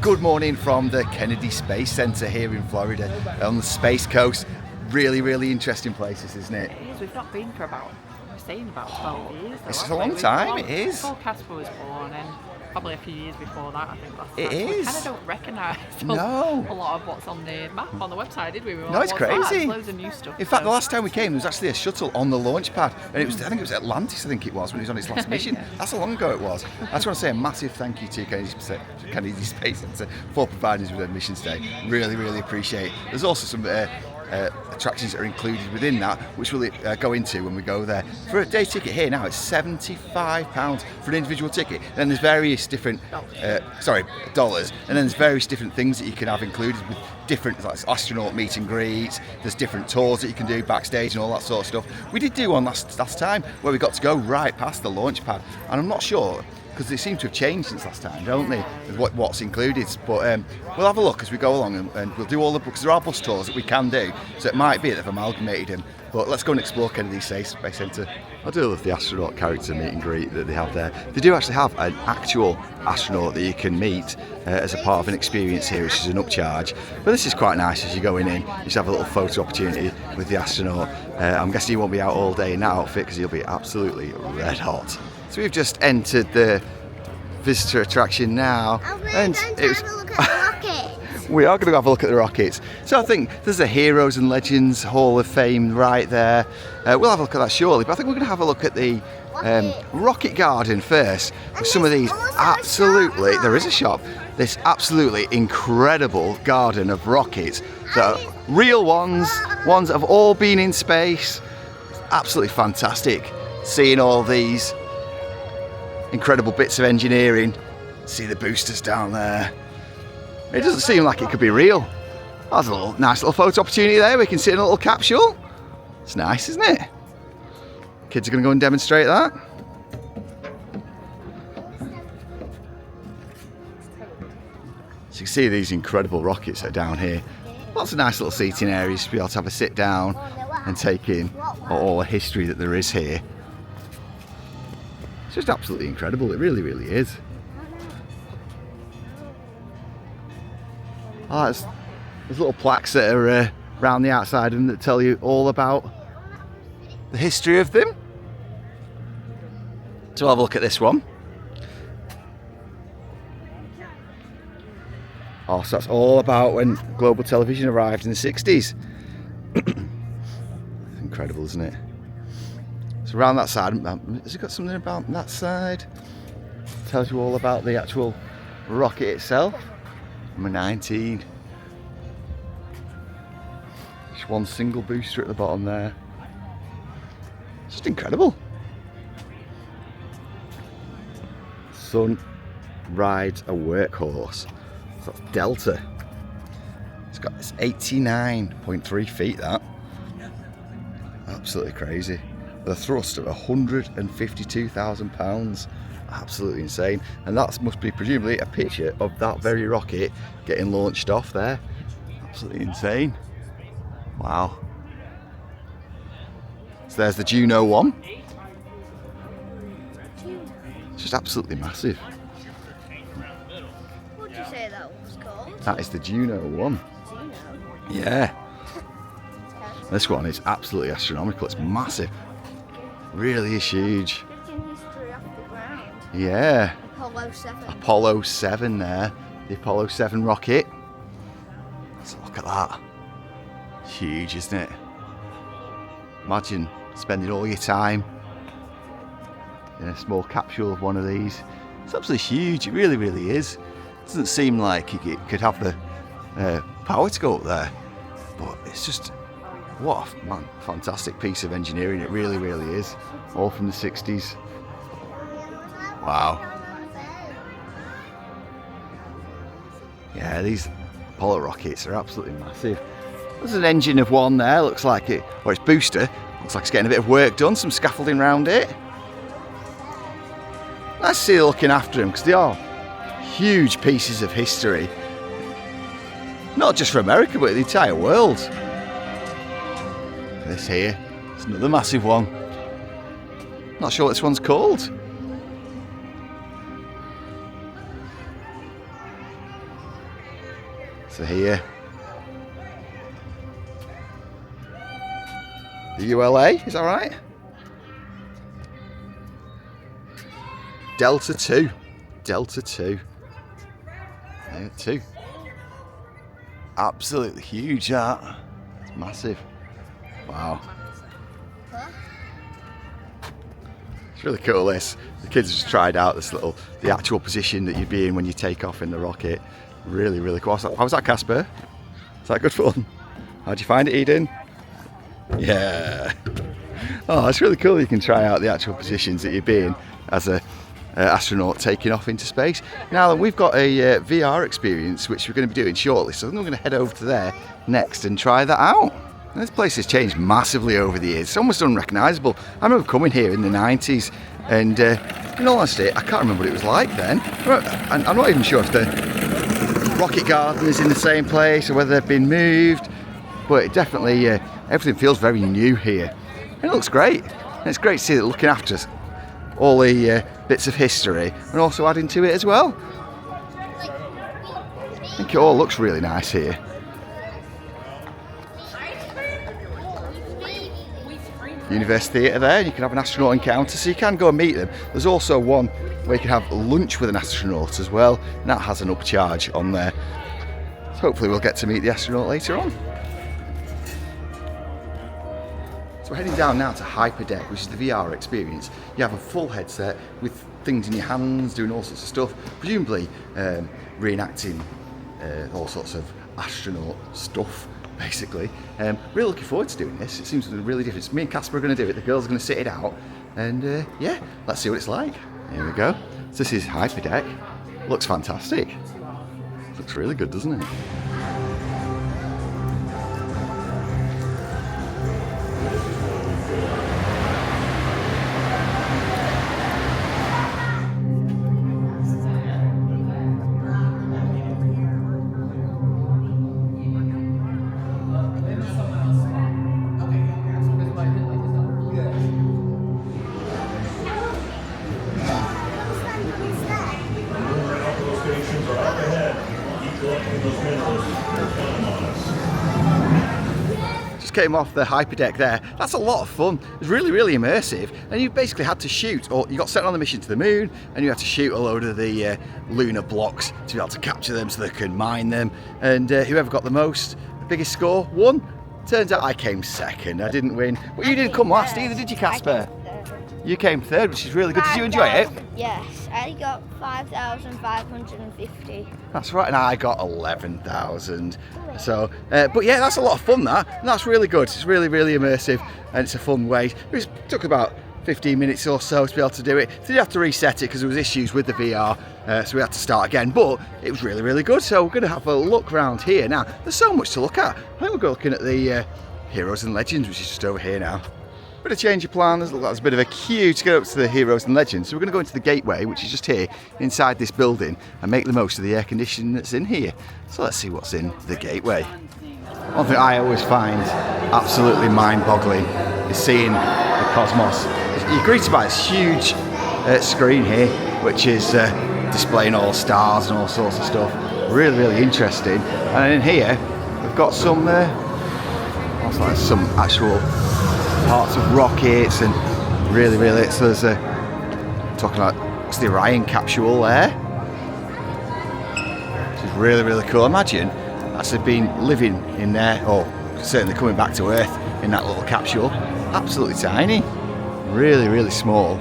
Good morning from the Kennedy Space Center here in Florida on the Space Coast. Really interesting places, isn't it? It is. We've not been for about 12 years. It's a long time, it is. Before Casper was born and probably a few years before that, I think. It is. We kind of don't recognise a lot of what's on the map on the website, did we? No, it's crazy. Loads of new stuff. In fact, the last time we came, there was actually a shuttle on the launch pad, and I think it was Atlantis, when it was on its last mission. Yeah. That's how long ago it was. I just want to say a massive thank you to Kennedy Space Center for providing us with their mission today. Really appreciate it. There's also some attractions that are included within that, which we'll go into when we go there. For a day ticket here now, it's £75 for an individual ticket. Then there's various different, dollars, and then there's various different things that you can have included with different, like astronaut meet and greets. There's different tours that you can do backstage and all that sort of stuff. We did do one last time where we got to go right past the launch pad, and I'm not sure, because they seem to have changed since last time, don't they? What's included, but we'll have a look as we go along, and we'll do all the books. There are bus tours that we can do, so it might be that they've amalgamated them. But let's go and explore Kennedy Space Center. I do love the astronaut character meet and greet that they have there. They do actually have an actual astronaut that you can meet as a part of an experience here, which is an upcharge. But this is quite nice as you're going in. You just have a little photo opportunity with the astronaut. I'm guessing you won't be out all day in that outfit because you'll be absolutely red hot. So we've just entered the visitor attraction now, and we are going to have a look at the rockets. So I think there's a Heroes and Legends Hall of Fame right there. We'll have a look at that shortly, but I think we're going to have a look at the rocket garden first. With some of these absolutely, there is a shop. This absolutely incredible garden of rockets. So real ones that have all been in space. Absolutely fantastic. Seeing all these incredible bits of engineering. See the boosters down there. It doesn't seem like it could be real. That's a nice little photo opportunity there. We can sit in a little capsule. It's nice, isn't it? Kids are going to go and demonstrate that. So you can see these incredible rockets that are down here. Lots of nice little seating areas to be able to have a sit down and take in all the history that there is here. It's just absolutely incredible. It really is. Oh, there's little plaques that are around the outside and that tell you all about the history of them. So we'll have a look at this one. Oh, so that's all about when global television arrived in the 60s. Incredible, isn't it? So around that side, has it got something about that side? Tells you all about the actual rocket itself. Number 19. Just one single booster at the bottom there. It's just incredible. Sun rides a workhorse. So that's Delta. It's 89.3 feet, that. Absolutely crazy. With a thrust of 152,000 pounds. Absolutely insane. And that must be presumably a picture of that very rocket getting launched off there. Absolutely insane. Wow. So there's the Juno 1. It's just absolutely massive. What did you say that was called? That is the Juno 1. Juno? Yeah. This one is absolutely astronomical. It's massive. Really is huge. History off the ground. Yeah. Apollo 7. Apollo 7 there. The Apollo 7 rocket. Let's look at that. Huge, isn't it? Imagine spending all your time in a small capsule of one of these. It's absolutely huge. It really is. It doesn't seem like it could have the power to go up there. But it's just, what a fantastic piece of engineering. It really is. All from the 60s. Wow. Yeah, these Apollo rockets are absolutely massive. There's an engine of one there, looks like it, or its booster, looks like it's getting a bit of work done, some scaffolding around it. Nice to see you looking after them, because they are huge pieces of history. Not just for America, but the entire world. This here, it's another massive one. Not sure what this one's called. So here, the ULA, is that right? Delta 2. Delta 2. There, 2. Absolutely huge, that. It's massive. Wow. It's really cool, this. The kids just tried out the actual position that you'd be in when you take off in the rocket. Really, really cool. How was that, Casper? Is that good fun? How'd you find it, Eden? Yeah. Oh, it's really cool. You can try out the actual positions that you'd be in as a astronaut taking off into space. Now, we've got a VR experience which we're going to be doing shortly, so I'm going to head over to there next and try that out. And this place has changed massively over the years. It's almost unrecognisable. I remember coming here in the 90s, and in all honesty, I can't remember what it was like then. And I'm not even sure if the rocket garden is in the same place or whether they've been moved, but it definitely, everything feels very new here. And it looks great. And it's great to see that looking after us, all the bits of history, and also adding to it as well. I think it all looks really nice here. University Theatre there, and you can have an astronaut encounter, so you can go and meet them. There's also one where you can have lunch with an astronaut as well, and that has an upcharge on there. So hopefully we'll get to meet the astronaut later on. So we're heading down now to Hyperdeck, which is the VR experience. You have a full headset with things in your hands, doing all sorts of stuff, presumably reenacting all sorts of astronaut stuff, basically. Really looking forward to doing this. It seems really different. Me and Casper are going to do it, the girls are going to sit it out, and yeah, let's see what it's like. Here we go. So this is Hyperdeck. Looks fantastic. Looks really good, doesn't it? Came off the Hyperdeck there. That's a lot of fun. It was really, really immersive, and you basically had to shoot, or you got sent on the mission to the moon, and you had to shoot a load of the lunar blocks to be able to capture them so they could mine them, and whoever got the biggest score won. Turns out I came second. I didn't win, but you didn't come last either, did you, Casper? You came third, which is really good. Did you enjoy it? Yes, I got 5,550. That's right, and I got 11,000. So, but yeah, that's a lot of fun, that. And that's really good. It's really, really immersive, and it's a fun way. It took about 15 minutes or so to be able to do it. Did have to reset it because there was issues with the VR, so we had to start again. But it was really, really good. So we're going to have a look around here now. There's so much to look at. I think we'll go looking at the Heroes and Legends, which is just over here now. Bit of change of plan. There's a bit of a queue to get up to the Heroes and Legends. So we're going to go into the gateway, which is just here inside this building, and make the most of the air conditioning that's in here. So let's see what's in the gateway. One thing I always find absolutely mind-boggling is seeing the cosmos. You're greeted by this huge screen here, which is displaying all stars and all sorts of stuff. Really, really interesting. And in here, we've got some actual parts of rockets, and really, really, so there's talking about, what's the Orion capsule there, which is really, really cool. Imagine actually been living in there, or certainly coming back to Earth in that little capsule. Absolutely tiny, really, really small.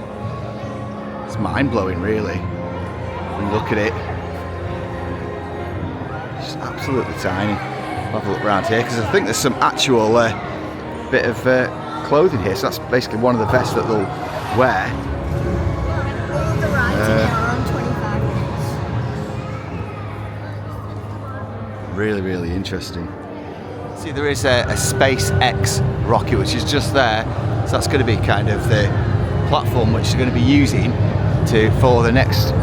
It's mind-blowing, really, when you look at it. Just absolutely tiny. I'll have a look around here, because I think there's some actual bit of clothing here, so that's basically one of the vests that they'll wear. All the rides are on 25 minutes. Really, really interesting. See, there is a SpaceX rocket which is just there, so that's going to be kind of the platform which they're going to be using for the next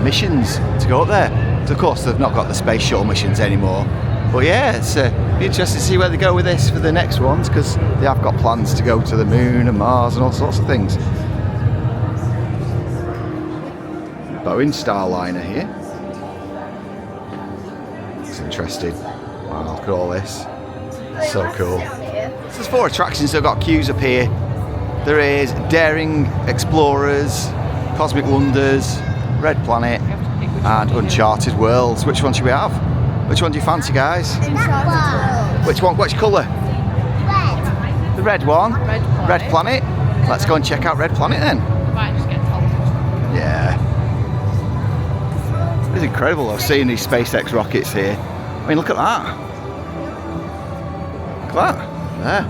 missions to go up there. So of course they've not got the space shuttle missions anymore. But yeah, it's be interesting to see where they go with this for the next ones, because they have got plans to go to the moon and Mars and all sorts of things. Boeing Starliner here. It's interesting. Wow, look at all this. So cool. So there's 4 attractions, so I've got queues up here. There is Daring Explorers, Cosmic Wonders, Red Planet, and Uncharted Worlds. Which one should we have? Which one do you fancy, guys? Which one? Which colour? Red. The red one? Red Planet. Let's go and check out Red Planet then. Might just get teleported. Yeah. It's incredible though, seeing these SpaceX rockets here. I mean, look at that. Look at that. There.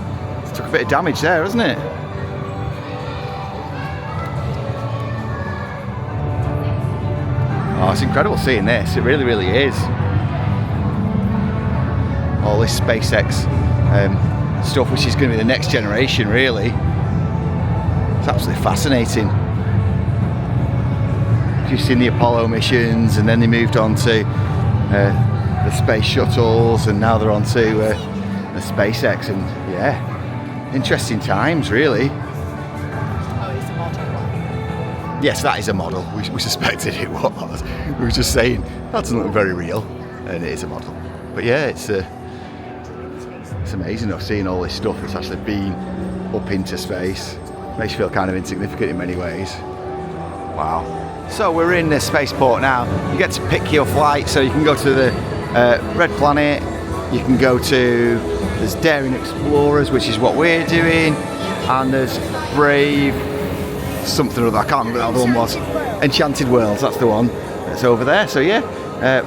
It took a bit of damage there, hasn't it? Oh, it's incredible seeing this. It really, really is. All this SpaceX stuff, which is going to be the next generation, really. It's absolutely fascinating. You've seen the Apollo missions, and then they moved on to the space shuttles, and now they're on to the SpaceX, and yeah, interesting times, really. Oh, it's a model. Yes, that is a model. We suspected it was. We were just saying that doesn't look very real, and it is a model. But yeah, it's amazing though, seeing all this stuff that's actually been up into space. Makes you feel kind of insignificant in many ways. Wow. So we're in the spaceport now. You get to pick your flight, so you can go to the Red Planet, you can go to, there's Daring Explorers, which is what we're doing, and there's Brave something or other, I can't remember what the other one was. Enchanted Worlds, that's the one that's over there. So yeah,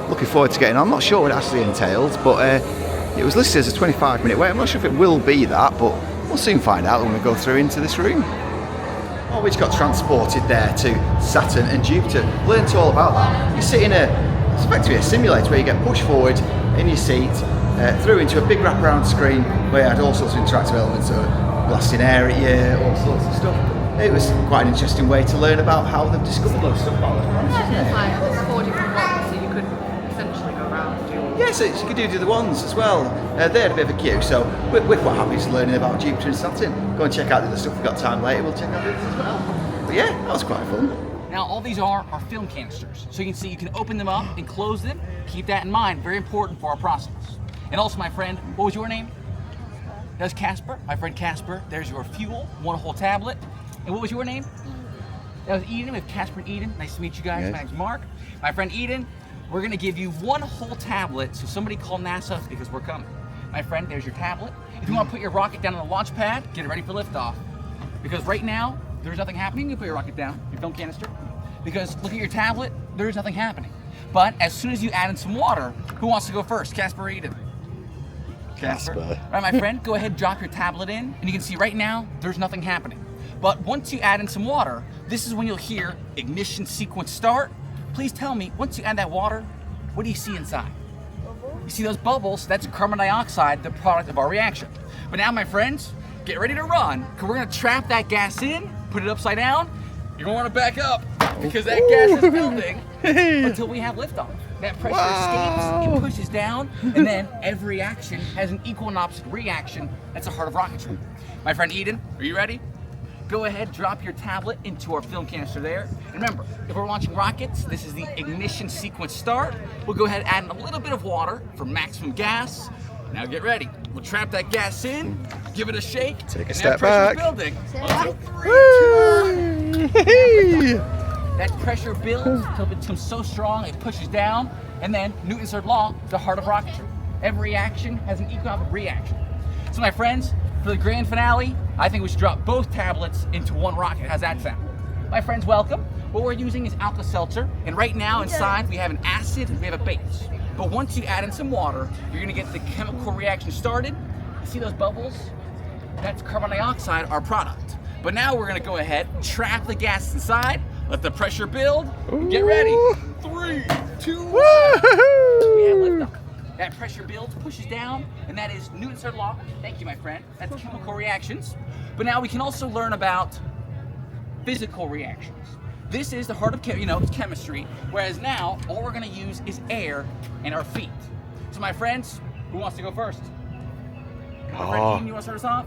looking forward to getting on. I'm not sure what it actually entails, but it was listed as a 25-minute wait. I'm not sure if it will be that, but we'll soon find out when we go through into this room. Oh, we just got transported there to Saturn and Jupiter. Learned all about that. You sit in it's effectively a simulator where you get pushed forward in your seat, through into a big wraparound screen where you had all sorts of interactive elements, blasting air at you, all sorts of stuff. It was quite an interesting way to learn about how they've discovered those stuff about those planets, isn't it? It's like there's 4 different ones, so you could essentially go around and do. Yeah, so you could do the other ones as well. They had a bit of a queue, so we're quite happy just learning about Jupiter and Saturn. Go and check out the other stuff. We've got time later, we'll check out this as well. But yeah, that was quite fun. Now, all these are film canisters. So you can see you can open them up and close them. Keep that in mind, very important for our process. And also, my friend, what was your name? That was Casper. My friend Casper, there's your fuel, 1 whole tablet. And what was your name? That was Eden. We have Casper and Eden. Nice to meet you guys. Yes. My name's Mark. My friend Eden, we're gonna give you 1 whole tablet, so somebody call NASA because we're coming. My friend, there's your tablet. If you want to put your rocket down on the launch pad, get it ready for liftoff. Because right now, there's nothing happening. You can put your rocket down, your film canister. Because look at your tablet, there's nothing happening. But as soon as you add in some water, who wants to go first, Casper or Eden? Casper. All right, my friend, go ahead, drop your tablet in, and you can see right now, there's nothing happening. But once you add in some water, this is when you'll hear ignition sequence start. Please tell me, once you add that water, what do you see inside? You see those bubbles? That's carbon dioxide, the product of our reaction. But now, my friends, get ready to run, because we're gonna trap that gas in, put it upside down. You're gonna wanna back up, because that gas is building until we have liftoff. That pressure escapes, it pushes down, and then every reaction has an equal and opposite reaction. That's the heart of rocketry. My friend Eden, are you ready? Go ahead, drop your tablet into our film canister there. And remember, if we're launching rockets, this is the ignition sequence start. We'll go ahead and add in a little bit of water for maximum gas. Now get ready. We'll trap that gas in, give it a shake. Take a step back. Building. That pressure builds until it becomes so strong it pushes down, and then Newton's third law, the heart of rocketry. Every reaction has an equal reaction. So my friends, for the grand finale, I think we should drop both tablets into 1 rocket. How's that sound? My friends, welcome. What we're using is Alka-Seltzer, and right now inside we have an acid and we have a base. But once you add in some water, you're gonna get the chemical reaction started. You see those bubbles? That's carbon dioxide, our product. But now we're gonna go ahead, trap the gas inside, let the pressure build, and get ready. 3, 2, 1. We have liftoff. That pressure builds, pushes down, and that is Newton's third law. Thank you, my friend. That's chemical reactions. But now we can also learn about physical reactions. This is the heart of it's chemistry, whereas now all we're gonna use is air and our feet. So my friends, who wants to go first? My friend Eden, you wanna start us off?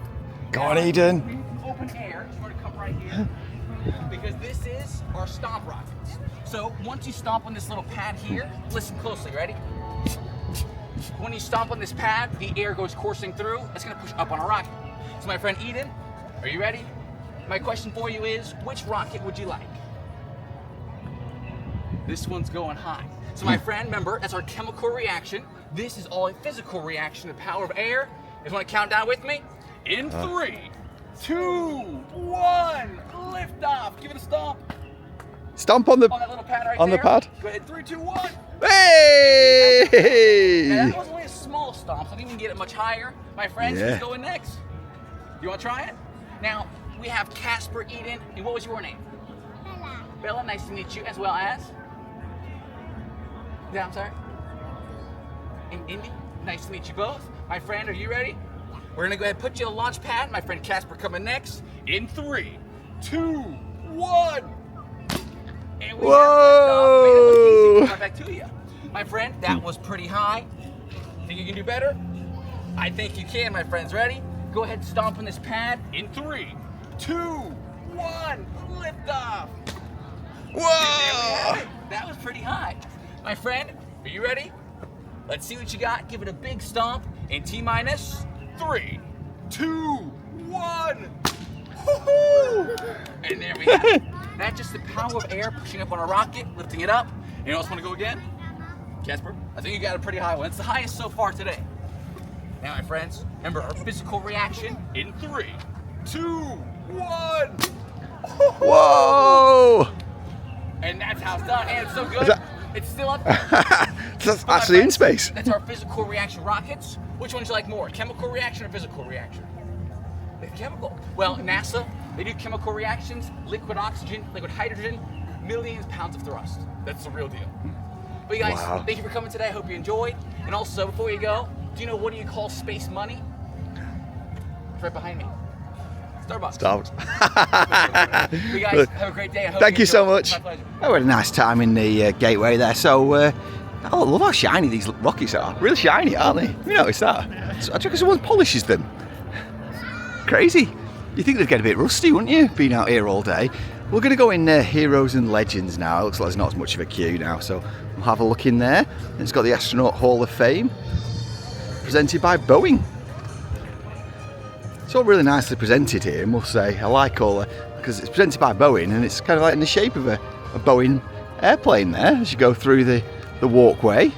Go on, Eden. Open air, you wanna come right here. Because this is our stomp rockets. So once you stomp on this little pad here, listen closely, ready? when you stomp on this pad, the air goes coursing through. It's going to push up on a rocket. So my friend Eden, are you ready? My question for you is, which rocket would you like? This one's going high. So my friend, remember, that's our chemical reaction. This is all a physical reaction, the power of air. You guys want to count down with me? In 3, 2, 1, lift off. Give it a stomp. Stomp on the On that little pad right on there. the pad. Go ahead, 3, 2, 1. Hey! Now, that was only a small stomp, so I didn't even get it much higher. My friends, Yeah. who's going next? You want to try it? Now, we have Casper, Eden, and what was your name? Bella. Bella, nice to meet you, as well as? Yeah, I'm sorry? And Indy, nice to meet you both. My friend, are you ready? We're gonna go ahead and put you on the launch pad. My friend Casper coming next. In 3, 2, 1. And we Whoa! have liftoff. Right back to you. My friend, that was pretty high. Think you can do better? I think you can, my friends. Ready? Go ahead and stomp on this pad. In 3, 2, 1. Lift off. Whoa! That was pretty high. My friend, are you ready? Let's see what you got. Give it a big stomp in T-minus 3, 2, 1. Woo-hoo! And there we have it. That's just the power of air pushing up on a rocket, lifting it up. Anyone else want to go again? Casper, I think you got a pretty high one. It's the highest so far today. Now, my friends, remember our physical reaction in 3, 2, 1. Whoa! And that's how it's done. And it's so good. Is that- It's still up. That's My actually in friends, space. That's our physical reaction rockets. Which one do you like more? Chemical reaction or physical reaction? Chemical. Well, NASA, they do chemical reactions, liquid oxygen, liquid hydrogen, millions of pounds of thrust. That's the real deal. But you guys, Wow. thank you for coming today. I hope you enjoyed. And also, before you go, do you know what do you call space money? It's right behind me. Starbucks. Start. You guys, have a great day. I hope Thank you so enjoyed. much. My pleasure. I had a nice time in the gateway there. So, I love how shiny these rockets are. Really shiny, aren't they? You notice that? So I reckon someone polishes them. Crazy. You think they'd get a bit rusty, wouldn't you? Being out here all day. We're going to go in Heroes and Legends now. It looks like there's not as much of a queue now, so we'll have a look in there. It's got the Astronaut Hall of Fame, presented by Boeing. It's all really nicely presented here, I must say. I like all that, because it's presented by Boeing, and it's kind of like in the shape of a Boeing airplane there, as you go through the walkway.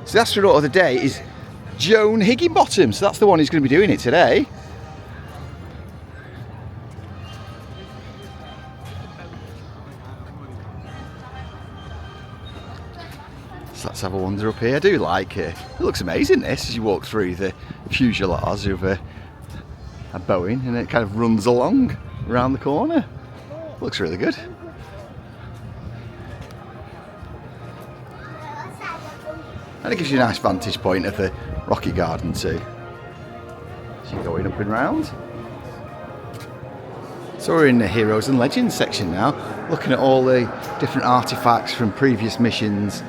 So the astronaut of the day is Joan Higginbottom, so that's the one who's going to be doing it today. So let's have a wander up here. I do like it. It looks amazing, this, as you walk through the fuselage of a Boeing, and it kind of runs along around the corner. Looks really good. And it gives you a nice vantage point of the rocket garden too. So you're going up and round. So we're in the Heroes and Legends section now, looking at all the different artifacts from previous missions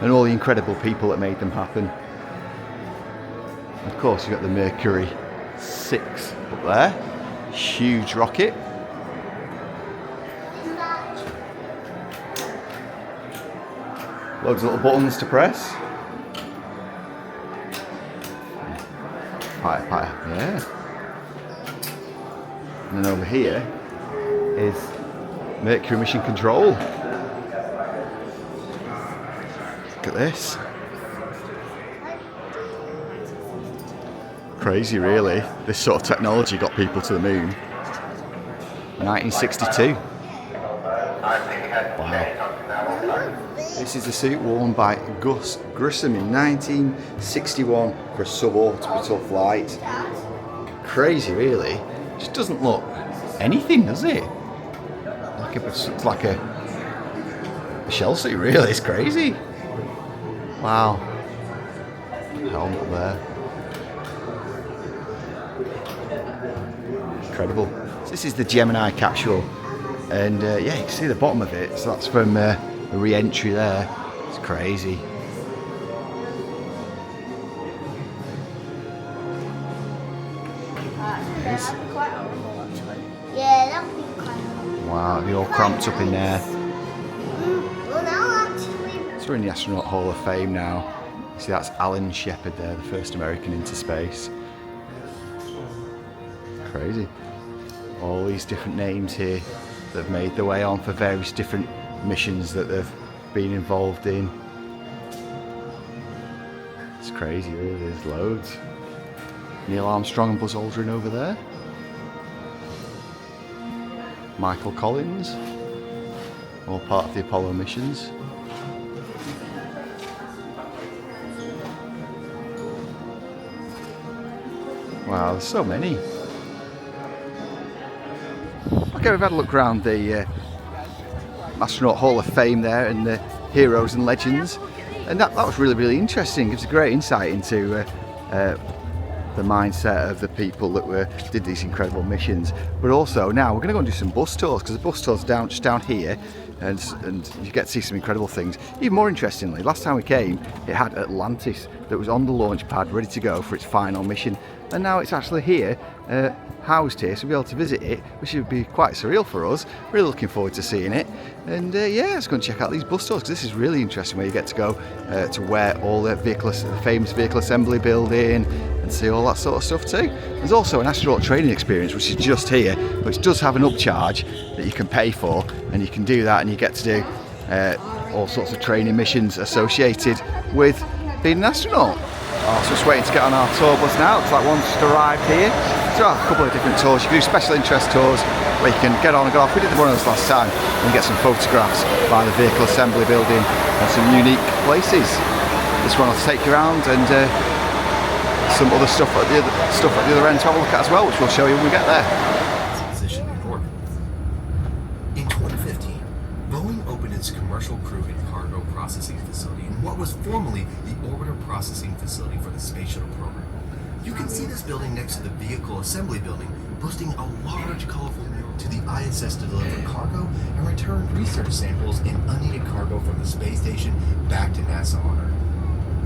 and all the incredible people that made them happen. Of course, you've got the Mercury 6 up there, huge rocket. Loads of little buttons to press. Yeah. And then over here is Mercury Mission Control. Look at this. Crazy, really. This sort of technology got people to the moon. 1962. Wow. This is the suit worn by Gus Grissom in 1961 for a suborbital flight. Crazy, really. Just doesn't look anything, does it? It's like a shell suit, really. It's crazy. Wow. Helmet there. Incredible. So this is the Gemini capsule, and yeah, you can see the bottom of it. So that's from the re-entry there. It's crazy. That'd be quite horrible, actually. Yeah, that would be quite horrible. Wow, it'd be all cramped up in there. Well, now actually. So we're in the Astronaut Hall of Fame now. See, that's Alan Shepard there, the first American into space. Crazy. All these different names here that have made their way on for various different missions that they've been involved in. It's crazy, really. There's loads. Neil Armstrong and Buzz Aldrin over there. Michael Collins, all part of the Apollo missions. Wow, there's so many. Okay, we've had a look around the Astronaut Hall of Fame there and the heroes and legends, and that was really interesting. Gives a great insight into the mindset of the people that did these incredible missions. But also now we're going to go and do some bus tours, because the bus tours just down here, and you get to see some incredible things. Even more interestingly, last time we came, it had Atlantis that was on the launch pad ready to go for its final mission, and now it's actually here, housed here, so we'll be able to visit it, which would be quite surreal for us. Really looking forward to seeing it. And yeah, let's go and check out these bus tours, because this is really interesting, where you get to go to where all the famous vehicle assembly building, and see all that sort of stuff too. There's also an astronaut training experience, which is just here, which does have an upcharge that you can pay for, and you can do that, and you get to do all sorts of training missions associated with being an astronaut. Oh, so just waiting to get on our tour bus now, because that one's just arrived here. So I have a couple of different tours. You can do special interest tours where you can get on and go off. We did one of those last time and get some photographs by the vehicle assembly building and some unique places. This one will take you around, and some other stuff at the other end to have a look at as well, which we'll show you when we get there. Position in orbit. In 2015, Boeing opened its commercial crew and cargo processing facility in what was formerly the orbiter processing facility for the Space Shuttle program. You can see this building next to the vehicle assembly building, boasting a large, colorful mural to the ISS to deliver cargo and return research samples and unneeded cargo from the space station back to NASA on Earth.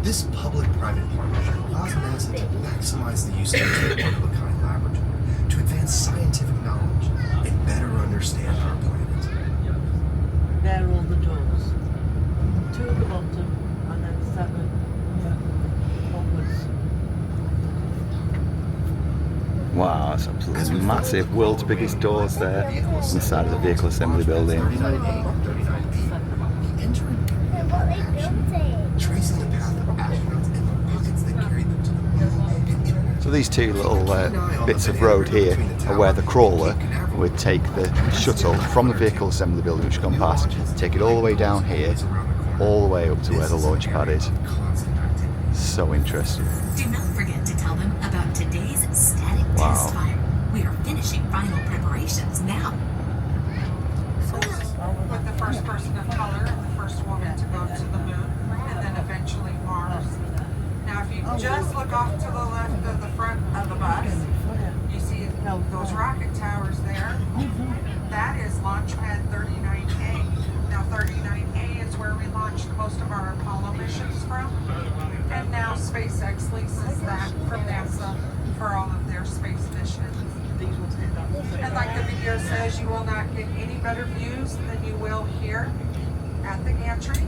This public-private partnership allows NASA to maximize the use of its one-of-a-kind laboratory to advance scientific knowledge and better understand our planet. There are all the doors. 2 at the bottom, and then 7 onwards. Wow, that's absolutely massive. World's biggest doors there on the side of the vehicle assembly building. Tracing the path of astronauts and the rockets that carried them to the moon. So these two little bits of road here are where the crawler would take the shuttle from the vehicle assembly building, which has gone past, take it all the way down here, all the way up to where the launch pad is. So interesting. Do not forget to tell them about today's static test fire. We are finishing final preparations now. With the first person of color and the first woman to go to the moon, and then eventually Mars. Now, if you just look off to the left of the front of the bus, you see those rocket towers there. That is launch pad 39A. Now, 39A is where we launched most of our Apollo missions from, and now SpaceX leases that from NASA for all of their space missions. And like the video says, you will not get any better views than you will here at the gantry.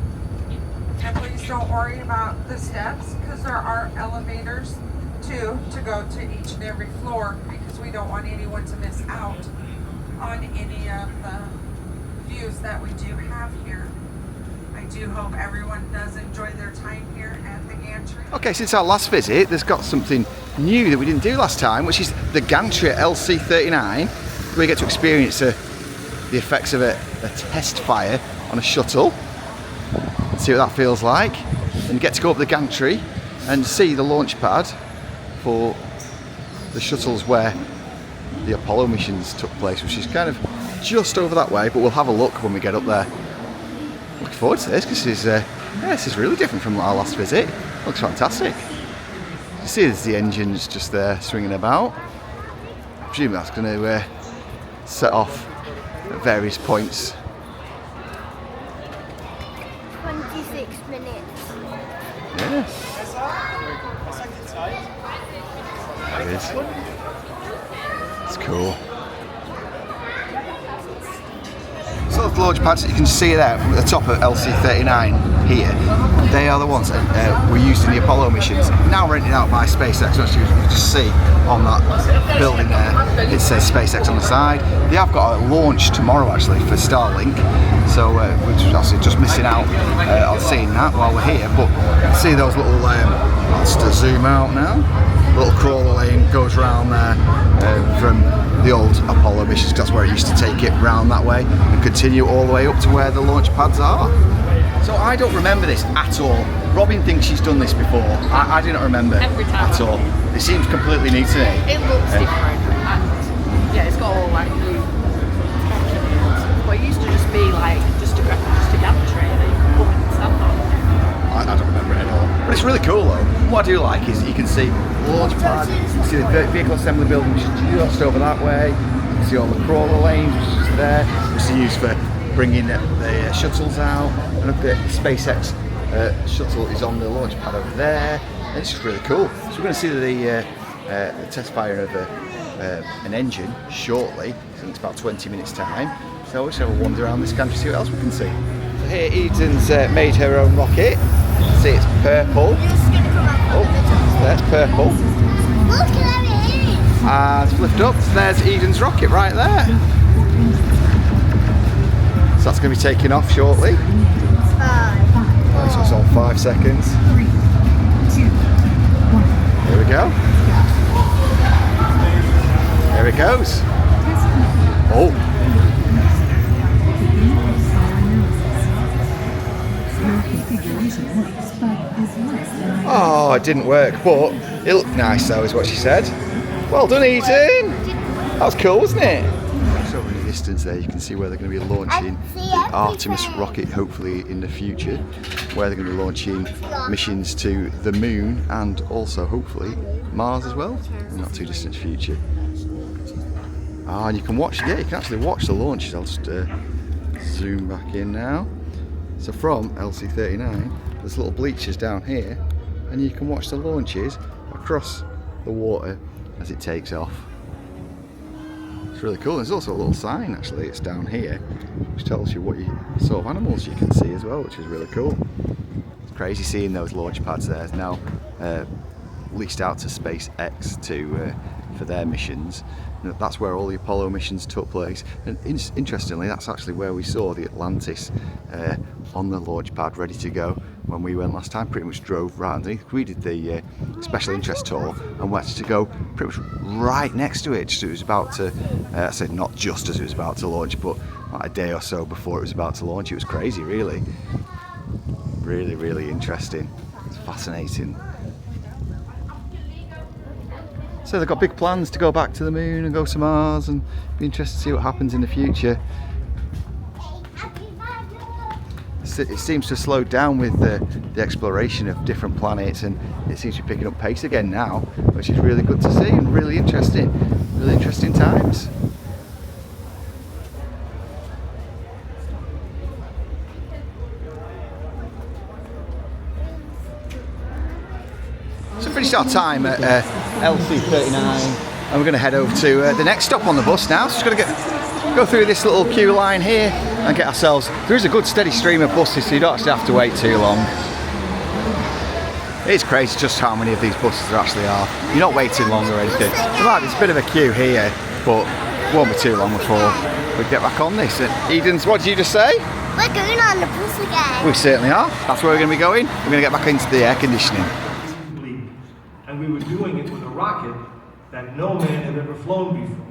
And please don't worry about the steps, because there are elevators too to go to each and every floor, because we don't want anyone to miss out on any of the views that we do have here. I do hope everyone does enjoy their time here at the gantry. Okay, since our last visit, there's got something new that we didn't do last time, which is the gantry at LC-39, where you get to experience the effects of a test fire on a shuttle. See what that feels like, and you get to go up the gantry and see the launch pad for the shuttles where the Apollo missions took place, which is kind of just over that way, but we'll have a look when we get up there. Looking forward to this, because this is really different from our last visit. Looks fantastic. You see there's the engines just there swinging about. I presume that's going to set off at various points. 26 minutes. Yeah. There it is. It's cool. So both launch pads that you can see there at the top of LC-39 here, they are the ones that were used in the Apollo missions. Now rented out by SpaceX, which you can just see on that building there. It says SpaceX on the side. They have got a launch tomorrow actually for Starlink, so we're actually just missing out on seeing that while we're here. But you can see those little, I'll just zoom out now, little crawler lane goes around there from the old Apollo missions. That's where it used to take it round that way and continue all the way up to where the launch pads are. So I don't remember this at all. Robin thinks she's done this before. I do not remember at all. It seems completely new to me. It looks different, and yeah, it's got all like new texture. But it used to just be like just a gantry that you can put and stand on. I don't remember it at all. But it's really cool though. What I do like is that you can see launch pad, you can see the vehicle assembly building, which is just over that way. You can see all the crawler lanes, which is just there, which is used for bringing the shuttles out. And look, the SpaceX shuttle is on the launch pad over there. And it's just really cool. So we're going to see the test fire of an engine shortly. So it's about 20 minutes time. So we'll just have a wander around this gantry, see what else we can see. So here Eden's made her own rocket. See, it's purple. Oh, there's purple. Look at it. And it's flipped up. So there's Eden's rocket right there. So that's going to be taking off shortly. Right, so it's on 5 seconds. 3, 2, 1. Here we go. There it goes. Oh. Oh, it didn't work, but it looked nice though, is what she said. Well done, Eden. That was cool, wasn't it? So in the distance there, you can see where they're going to be launching the Artemis rocket, hopefully in the future, where they're going to be launching missions to the moon and also hopefully Mars as well, in the not too distant future. Ah, and you can watch, yeah, you can actually watch the launches. I'll just zoom back in now. So from LC-39, there's little bleachers down here, and you can watch the launches across the water as it takes off. It's really cool. There's also a little sign actually, it's down here, which tells you what sort of animals you can see as well, which is really cool. It's crazy seeing those launch pads there. It's now leased out to SpaceX for their missions. That's where all the Apollo missions took place, and interestingly that's actually where we saw the Atlantis on the launch pad ready to go when we went last time. Pretty much drove right underneath. We did the special interest tour and we had to go pretty much right next to it. It was about to, I said not just as it was about to launch, but like a day or so before it was about to launch. It was crazy, really. Really interesting. It's fascinating. So they've got big plans to go back to the moon and go to Mars, and be interested to see what happens in the future. It seems to have slowed down with the exploration of different planets, and it seems to be picking up pace again now, which is really good to see and really interesting times. So finished our time at LC-39, and we're going to head over to the next stop on the bus now. So just going to go through this little queue line here and get ourselves. There is a good steady stream of buses, so you don't actually have to wait too long. It's crazy just how many of these buses there actually are. You're not waiting long or anything. There's a bit of a queue here, but it won't be too long before we get back on this. And Eden's, what did you just say? We're going on the bus again. We certainly are. That's where we're going to be going. We're going to get back into the air conditioning. And we were doing it with a rocket that no man had ever flown before.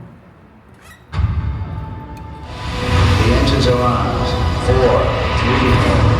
The engines are on. 4, 3, 4.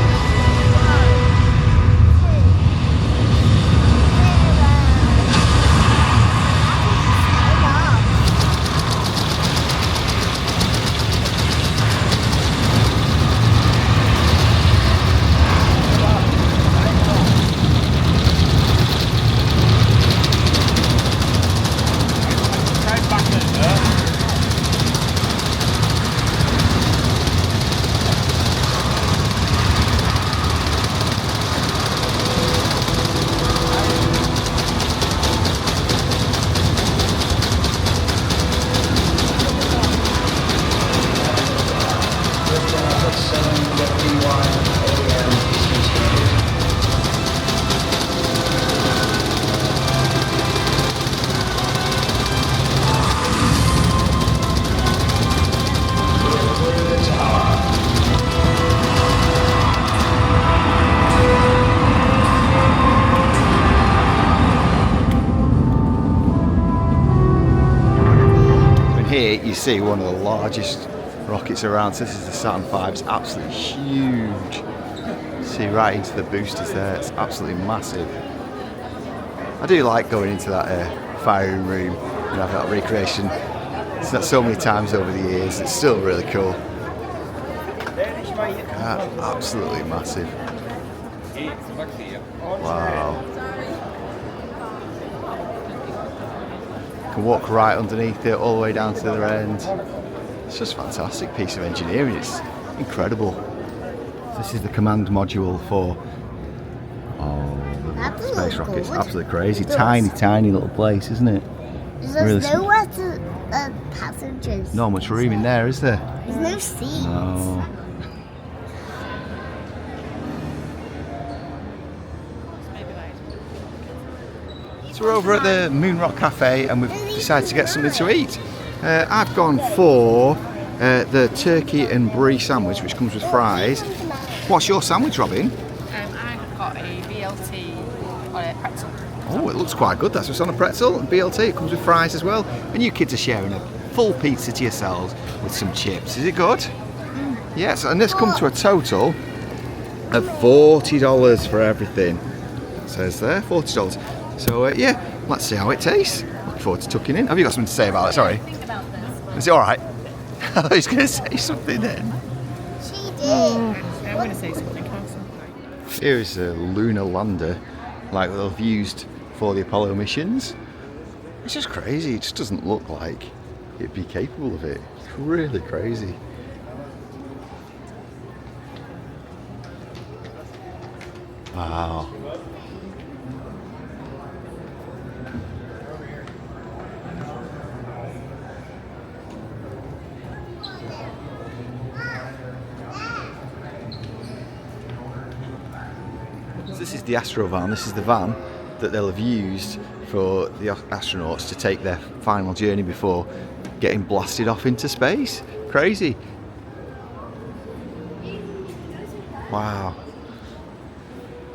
you see, one of the largest rockets around. So this is the Saturn V. It's absolutely huge. See right into the boosters there. It's absolutely massive. I do like going into that firing room and having that recreation. It's not so many times over the years. It's still really cool. Absolutely massive. Wow. You can walk right underneath it all the way down to the other end. It's just a fantastic piece of engineering. It's incredible. This is the command module for space rockets. Absolutely crazy. Tiny, tiny little place, isn't it? There's nowhere to passengers. Not much room in there, is there? There's no seats. No. So we're over at the Moon Rock Cafe and we've decided to get something to eat. I've gone for the turkey and brie sandwich, which comes with fries. What's your sandwich, Robin? I've got a BLT on a pretzel. Oh, it looks quite good. That's what's on a pretzel and BLT. It comes with fries as well. And you kids are sharing a full pizza to yourselves with some chips. Is it good? Yes, and this comes to a total of $40 for everything. It says there, $40. So yeah, let's see how it tastes. Look forward to tucking in. Have you got something to say about it? Sorry. Think about this. Is it all right? I thought he was going to say something then. She did. I'm going to say something else. Here is a lunar lander, like they've used for the Apollo missions. It's just crazy. It just doesn't look like it'd be capable of it. It's really crazy. Wow. This is the Astro van. This is the van that they'll have used for the astronauts to take their final journey before getting blasted off into space. Crazy. Wow.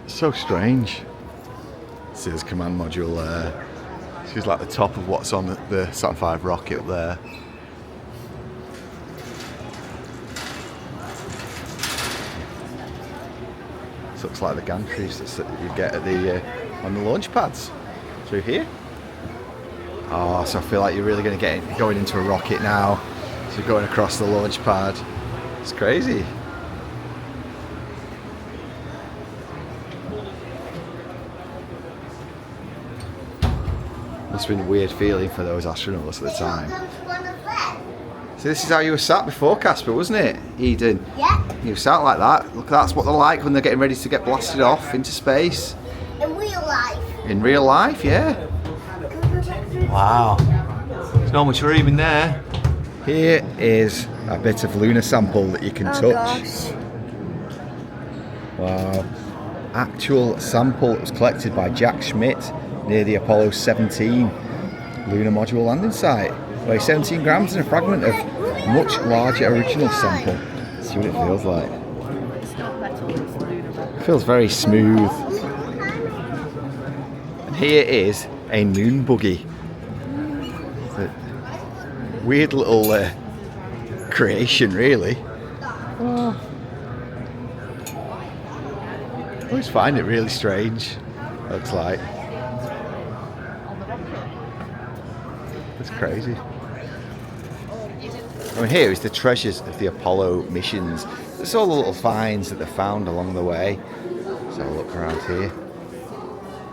So strange. See this command module there. This is like the top of what's on the Saturn V rocket up there. This looks like the gantries that you get at the on the launch pads through here. Oh, so I feel like you're really going to get going into a rocket now. So you're going across the launch pad. It's crazy. Must have been a weird feeling for those astronauts at the time. So this is how you were sat before, Casper, wasn't it, Eden? Yeah. You were sat like that. Look, that's what they're like when they're getting ready to get blasted off into space. In real life. In real life, yeah. Wow. There's not much room in there. Here is a bit of lunar sample that you can touch. Gosh. Wow. Actual sample that was collected by Jack Schmidt near the Apollo 17 lunar module landing site. Weighs 17 grams and a fragment of much larger original sample. Let's see what it feels like. It's not metal, it's lunar. It feels very smooth. And here is a moon buggy. It's a weird little creation, really. I always find it really strange. Looks like. It's crazy. I mean, here is the treasures of the Apollo missions. There's all the little finds that they found along the way. Let's have a look around here.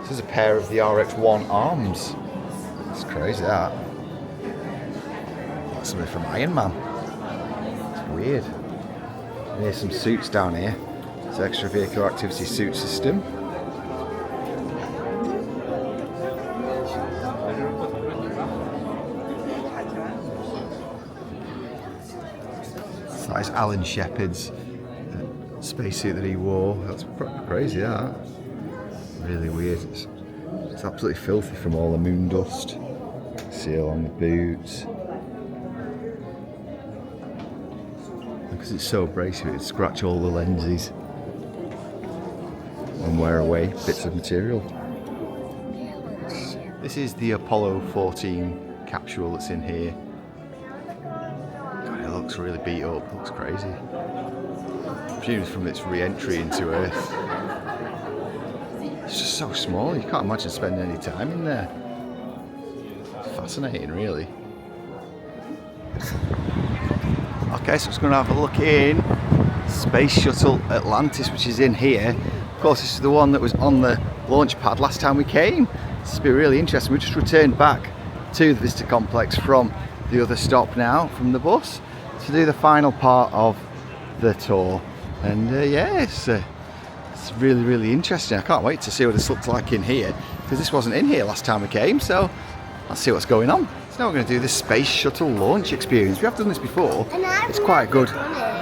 This is a pair of the RX-1 arms. It's crazy, that. That's something from Iron Man. It's weird. And here's some suits down here. It's an extravehicular activity suit system. That is Alan Shepard's spacesuit that he wore. That's crazy, that. Really weird. It's absolutely filthy from all the moon dust. Seal on the boots. Because it's so abrasive, it'd scratch all the lenses and wear away bits of material. This is the Apollo 14 capsule that's in here. looks really beat up. It looks crazy. Presumably from its re-entry into Earth. It's just so small. You can't imagine spending any time in there. It's fascinating, really. Okay, so I'm just going to have a look in Space Shuttle Atlantis, which is in here. Of course, this is the one that was on the launch pad last time we came. This will be really interesting. We just returned back to the visitor complex from the other stop now, from the bus, to do the final part of the tour. And yeah, it's really, really interesting. I can't wait to see what this looks like in here, because this wasn't in here last time we came, so let's see what's going on. So now we're going to do the Space Shuttle launch experience. We have done this before. It's quite good.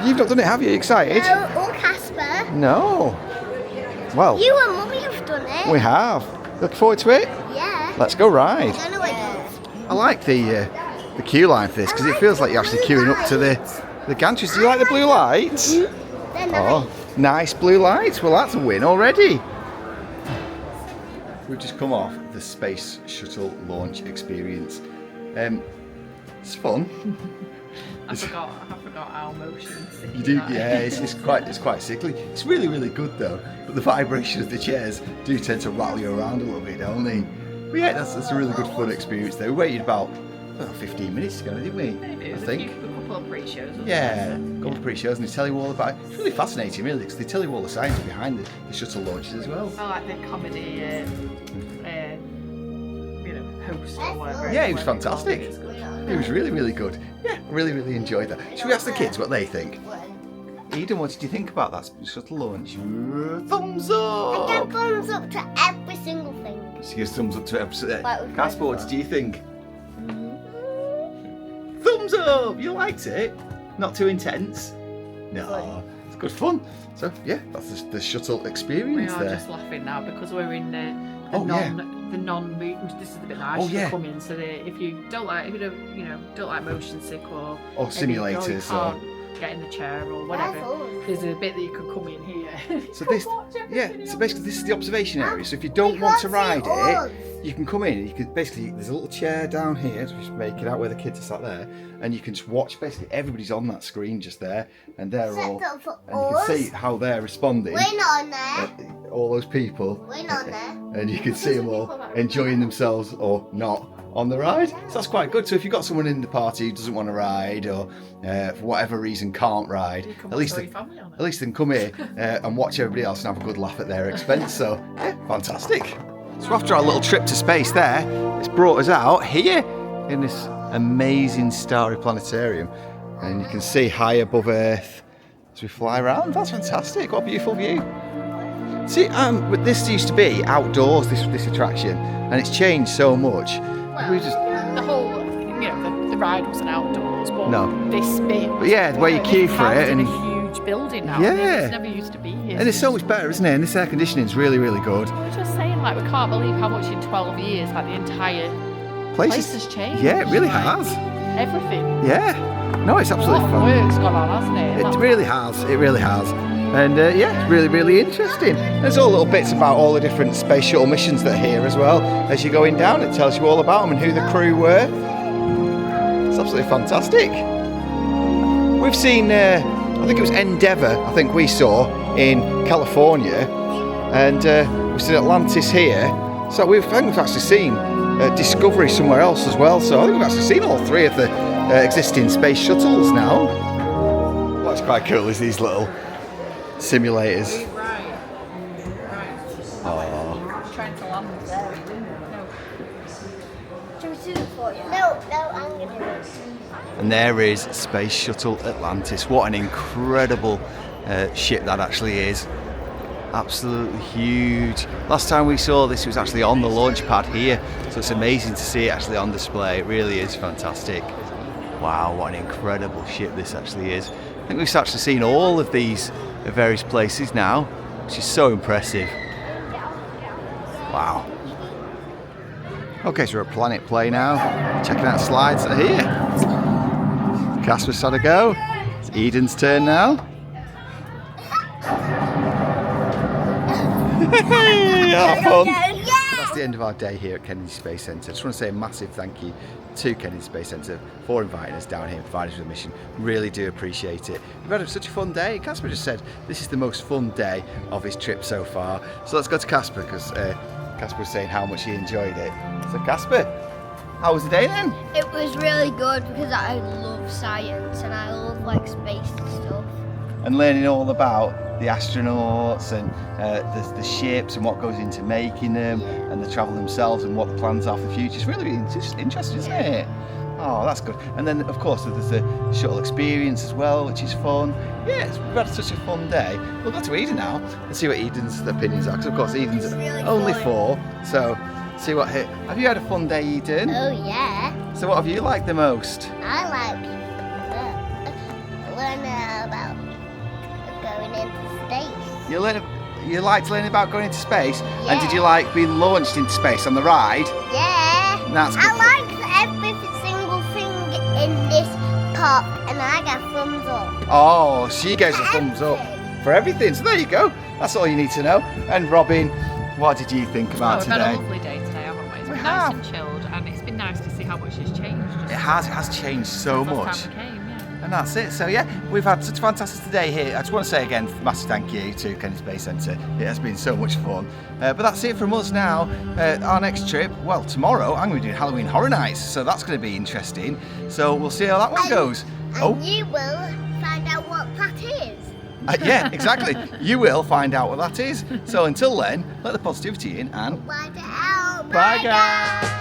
You've not done it, have you? Excited? No, or Casper. No. Well, You and Mummy have done it. we have. Looking forward to it? Yeah. Let's go ride. I don't know what it does. I like the queue line for this, because it feels like you're actually queuing up to the gantries. Do you like the blue lights? They're nice. Oh, nice blue lights. Well, that's a win already. We've just come off the Space Shuttle launch experience. It's fun. I forgot our motion. You do, yeah. It's quite sickly. It's really, really good though. But the vibration of the chairs do tend to rattle you around a little bit, don't they? But yeah, that's a really good fun experience there. We waited about 15 minutes to go, didn't we? Maybe I think. a couple of pre-shows. Yeah, a couple of pre-shows, and they tell you all about it. It's really fascinating, really, because they tell you all the science behind the shuttle launches as well. I like the comedy, host or whatever. Yeah, he was fantastic. He was really, really good. Yeah, really, really enjoyed that. Should we ask the kids what they think? Eden, what did you think about that shuttle launch? Thumbs up! I give thumbs up to every single thing. She gives thumbs up to every. Like Casper, what did you think? Thumbs up! You liked it? Not too intense? No, it's good fun. So yeah, that's the shuttle experience We are there. just laughing now because we're in the non-movement. This is the bit that I should come in. So that if you don't like motion sick or simulators you can't get in the chair or whatever, there's a bit that you can come in here. So this, so basically this is the observation area. So if you don't want to ride it, you can come in and you can basically, there's a little chair down here, so just make it out where the kids are sat there, and you can just watch, basically everybody's on that screen just there, and they're all, and you can see how they're responding. We're not on there. All those people. We're not there. And you can see them all enjoying themselves or not on the ride. So that's quite good. So if you've got someone in the party who doesn't want to ride or for whatever reason can't ride, at least they can come here and watch everybody else and have a good laugh at their expense. So yeah, fantastic. So after our little trip to space there, it's brought us out here in this amazing starry planetarium, and you can see high above Earth as we fly around. That's fantastic. What a beautiful view. See, but this used to be outdoors, this attraction, and it's changed so much. Well, we just the whole, the ride wasn't outdoors, but this bit. But yeah, where you queue for it, and in a huge building now. Yeah, it never used to be here. And it's so much better, isn't it? And this air conditioning is really, really good. I was just saying, we can't believe how much in 12 years, the entire place has changed. Yeah, it really has. Everything. Yeah. No, it's absolutely fun. Work's gone on, hasn't it? It really has. It really has. And yeah, it's really, really interesting. There's all little bits about all the different space shuttle missions that are here as well. As you're going down, it tells you all about them and who the crew were. It's absolutely fantastic. We've seen, I think it was Endeavour, I think we saw in California, and we've seen Atlantis here. So I think we've actually seen Discovery somewhere else as well. So I think we've actually seen all three of the existing space shuttles now. What's quite cool is these little simulators. Right. Oh. Trying to land there. No, I'm going to do it. And there is Space Shuttle Atlantis. What an incredible ship that actually is. Absolutely huge. Last time we saw this, it was actually on the launch pad here, so it's amazing to see it actually on display. It really is fantastic. Wow, what an incredible ship this actually is. I think we've actually seen all of these at various places now, which is so impressive. Wow. Okay, so we're at Planet Play now, checking out slides that are here. Casper's had a go. It's Eden's turn now. Hey, have fun. the end of our day here at Kennedy Space Centre. I just want to say a massive thank you to Kennedy Space Centre for inviting us down here and providing us with a mission. Really do appreciate it. We've had such a fun day. Casper just said this is the most fun day of his trip so far. So let's go to Casper, because Casper was saying how much he enjoyed it. So Casper, how was the day then? It was really good because I love science and I love like space and stuff. And learning all about the astronauts and the ships and what goes into making them and the travel themselves and what the plans are for the future. It's really interesting, isn't it? Oh, that's good. And then, of course, there's the shuttle experience as well, which is fun. Yes, we've had such a fun day. We'll go to Eden now and see what Eden's opinions are, because, of course, Eden's really only fun. 4. So, see what... Have you had a fun day, Eden? Oh yeah. So what have you liked the most? I like learning about going into space. You liked learning about going into space? Yeah. And did you like being launched into space on the ride? Yeah. That's good. I like every single thing in this park and I got thumbs up. Oh, she gives a thumbs up for everything. So there you go. That's all you need to know. And Robin, what did you think about We've had a today? lovely day today, haven't we? It's We been have. nice and chilled, and it's been nice to see how much has changed. It has changed so since much. last time we came, yeah. And that's it. So yeah, we've had such a fantastic day here. I just want to say again, massive thank you to Kennedy Space Centre. It has been so much fun. But that's it from us now. Our next trip, well, tomorrow I'm going to be doing Halloween Horror Nights, so that's going to be interesting. So we'll see how that one goes. And you will find out what that is. Yeah, exactly. You will find out what that is. So until then, let the positivity in and Bye, bye guys.